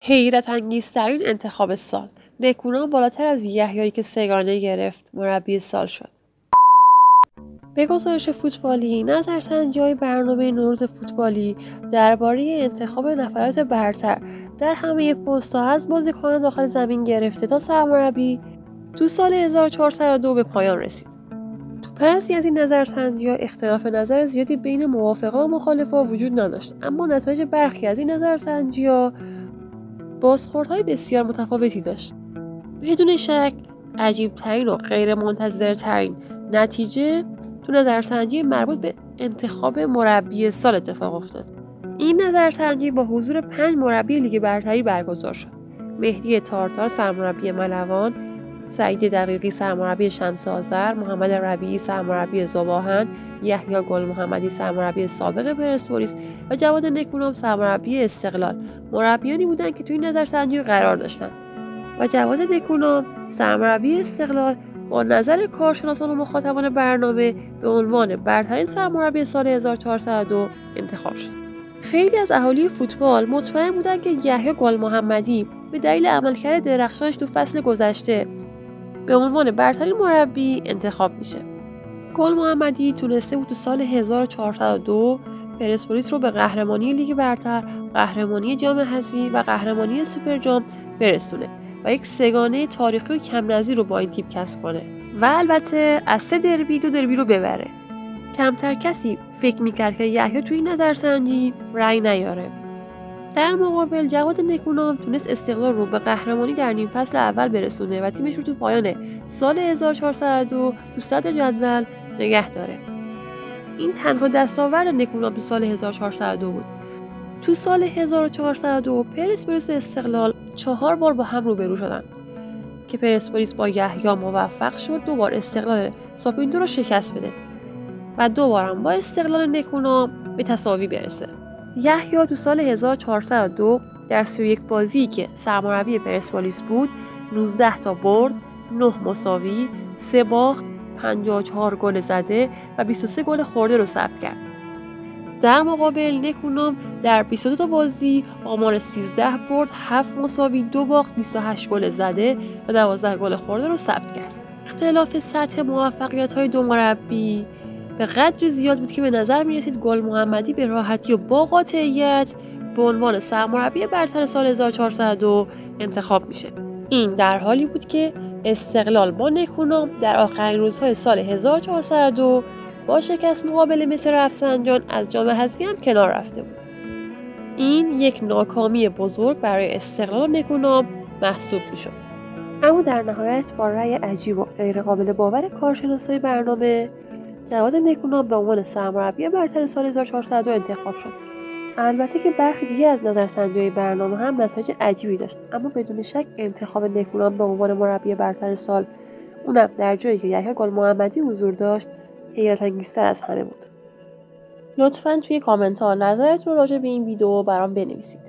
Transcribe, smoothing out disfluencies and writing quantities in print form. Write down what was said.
حیرت انگیزترین انتخاب سال. نکونام بالاتر از یحیایی که سگانه گرفت مربی سال شد. به گزارش فوتبالی، نظرسنجی‌های برنامه نوروز فوتبالی درباره انتخاب نفرات برتر در همه پست‌ها از بازیکنان داخل زمین گرفته تا سرمربی تو سال 1402 به پایان رسید. تو بعضی از این نظرسنجی‌ها اختلاف نظر زیادی بین موافقا و مخالفا وجود نداشت، اما نتایج برخی از این نظرسنجی‌ها بازخوردهای بسیار متفاوتی داشت. بدون شک عجیب‌ترین و غیرمنتظره‌ترین نتیجه تو نظرسنجی مربوط به انتخاب مربی سال اتفاق افتاد. این نظرسنجی با حضور 5 مربی لیگ برتری برگزار شد. مهدی تارتار سرمربی ملوان، سعید دقیقی سرمربی شمس آذر، محمد ربیعی سرمربی ذوب‌آهن، یحیی گل محمدی سرمربی سابق پرسپولیس و جواد نکونام سرمربی استقلال مربیانی بودند که توی این نظرسنجی قرار داشتند. و جواد نکونام سرمربی استقلال با نظر کارشناسان و مخاطبان برنامه به عنوان برترین سرمربی سال 1402 انتخاب شد. خیلی از اهالی فوتبال مطمئن بودند که یحیی گل محمدی به دلیل عملکرد درخشانش تو فصل گذشته به عنوان برترین مربی انتخاب میشه. گل محمدی تونسته بود تو سال 1402 پرسپولیس رو به قهرمانی لیگ برتر، قهرمانی جام حذفی و قهرمانی سوپر جام برسونه و یک سگانه تاریخی و کم نظیر رو با این تیم کسب کنه و البته از 3 دربی 2 دربی رو ببره. کمتر کسی فکر میکرد که یحیی توی این نظرسنجی رأی نیاره. در مقابل جواد نکونام تونست استقلال رو به قهرمانی در نیم فصل اول برسونه و تیمش رو تو پایان سال 1402 تو صدر جدول نگه داره. این تنها دستاورد نکونام تو سال 1402 بود. تو سال 1402 پرسپولیس و استقلال 4 بار با هم روبرو شدن که پرسپولیس با یحیی موفق شد 2 بار استقلال ساپیندو رو شکست بده و 2 بار هم با استقلال نکونام به تساوی برسه. یحیی تو سال 1402 در 31 بازی که سرمربی پرسپولیس بود 19 تا برد، 9 مساوی، 3 باخت، 54 گل زده و 23 گل خورده رو ثبت کرد. در مقابل نکونام در 22 تا بازی آمار 13 برد، 7 مساوی، 2 باخت، 28 گل زده و 12 گل خورده رو ثبت کرد. اختلاف سطح موفقیت‌های دو مربی به قدری زیاد بود که به نظر می‌رسید گل محمدی به راحتی و با قاطعیت به عنوان سرمربی برتر سال 1402 انتخاب میشه. این در حالی بود که استقلال با نکونام در آخرین روزهای سال 1402 با شکست مقابل مصر رفسنجان از جام حذفی هم کنار رفته بود. این یک ناکامی بزرگ برای استقلال و نکونام محسوب میشد. اما در نهایت با رأی عجیب و غیرقابل باور کارشناسای برنامه جواد نکونام به عنوان سرمربی برتر سال 1402 انتخاب شد. البته که برخی دیگه از نظرسنجی‌های برنامه هم نتایج عجیبی داشت، اما بدون شک انتخاب نکونام به عنوان مربی برتر سال، اونم در جایی که یحیی گل محمدی حضور داشت، حیرت انگیزتر از همه بود. لطفاً توی کامنت ها نظرتون راجع به این ویدیو برام بنویسید.